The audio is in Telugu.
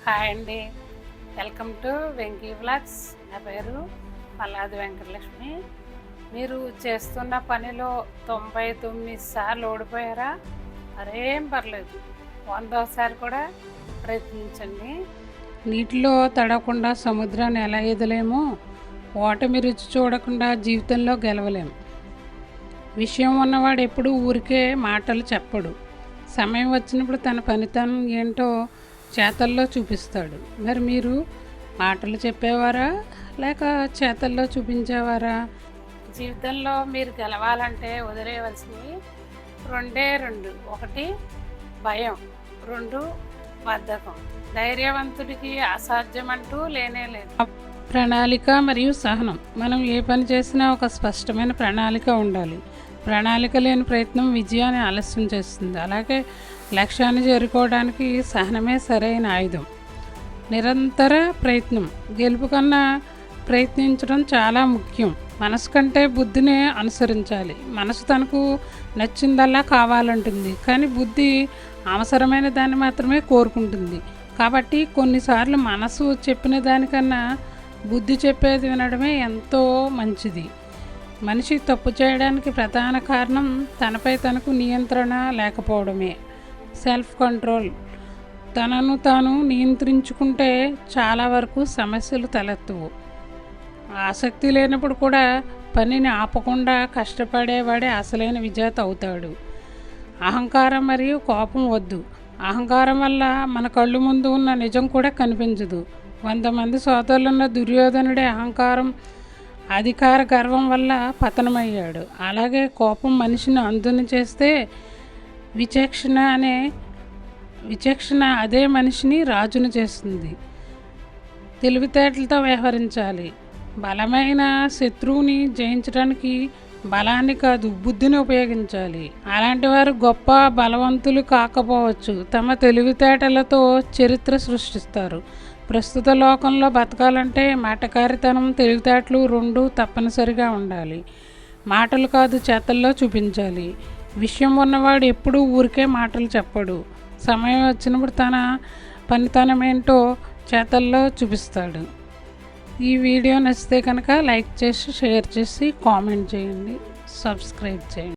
హాయ్ అండి, వెల్కమ్ టు వెంకీ వ్లాగ్స్. నా పేరు మల్లాది వెంకటలక్ష్మి. మీరు చేస్తున్న పనిలో 99 సార్లు ఓడిపోయారా? మరేం పర్లేదు, 100వసారి కూడా ప్రయత్నించండి. నీటిలో తడవకుండా సముద్రాన్ని ఎలా ఈదలేమో, ఓటమి రుచి చూడకుండా జీవితంలో గెలవలేము. విషయం ఉన్నవాడు ఎప్పుడూ ఊరికే మాటలు చెప్పడు. సమయం వచ్చినప్పుడు తన పనితనం ఏంటో చేతల్లో చూపిస్తాడు. మరి మీరు మాటలు చెప్పేవారా లేక చేతల్లో చూపించేవారా? జీవితంలో మీరు గెలవాలంటే వదిలేయవలసినవి రెండు. 1 భయం, 2 బద్ధకం. ధైర్యవంతుడికి అసాధ్యం అంటూ లేనే లేదు. ప్రణాళిక మరియు సహనం. మనం ఏ పని చేసినా ఒక స్పష్టమైన ప్రణాళిక ఉండాలి. ప్రణాళిక లేని ప్రయత్నం విజయాన్ని ఆలస్యం చేస్తుంది. అలాగే లక్ష్యాన్ని చేరుకోవడానికి సహనమే సరైన ఆయుధం. నిరంతర ప్రయత్నం. గెలుపు కన్నా ప్రయత్నించడం చాలా ముఖ్యం. మనసు కంటే బుద్ధిని అనుసరించాలి. మనసు తనకు నచ్చిందల్లా కావాలంటుంది, కానీ బుద్ధి అవసరమైన దాన్ని మాత్రమే కోరుకుంటుంది. కాబట్టి కొన్నిసార్లు మనసు చెప్పిన దానికన్నా బుద్ధి చెప్పేది వినడమే ఎంతో మంచిది. మనిషి తప్పు చేయడానికి ప్రధాన కారణం తనపై తనకు నియంత్రణ లేకపోవడమే. Self control. తనను తాను నియంత్రించుకుంటే చాలా వరకు సమస్యలు తలెత్తవు. ఆసక్తి లేనప్పుడు కూడా పనిని ఆపకుండా కష్టపడేవాడే అసలైన విజేత అవుతాడు. అహంకారం మరియు కోపం వద్దు. అహంకారం వల్ల మన కళ్ళు ముందు ఉన్న నిజం కూడా కనిపించదు. 100 మంది సోదరులున్న దుర్యోధనుడే అహంకారం, అధికార గర్వం వల్ల పతనమయ్యాడు. అలాగే కోపం మనిషిని అంధుని చేస్తే విచక్షణ అదే మనిషిని రాజును చేస్తుంది. తెలివితేటలతో వ్యవహరించాలి. బలమైన శత్రువుని జయించడానికి బలాన్ని కాదు, బుద్ధిని ఉపయోగించాలి. అలాంటి వారు గొప్ప బలవంతులు కాకపోవచ్చు, తమ తెలివితేటలతో చరిత్ర సృష్టిస్తారు. ప్రస్తుత లోకంలో బతకాలంటే మాటకారితనం, తెలివితేటలు 2 తప్పనిసరిగా ఉండాలి. మాటలు కాదు, చేతల్లో చూపించాలి. విషయం ఉన్నవాడు ఎప్పుడూ ఊరికే మాటలు చెప్పడు. సమయం వచ్చినప్పుడు తన పనితనమేంటో చేతల్లో చూపిస్తాడు. ఈ వీడియో నచ్చితే కనుక లైక్ చేసి, షేర్ చేసి, కామెంట్ చేయండి, సబ్స్క్రైబ్ చేయండి.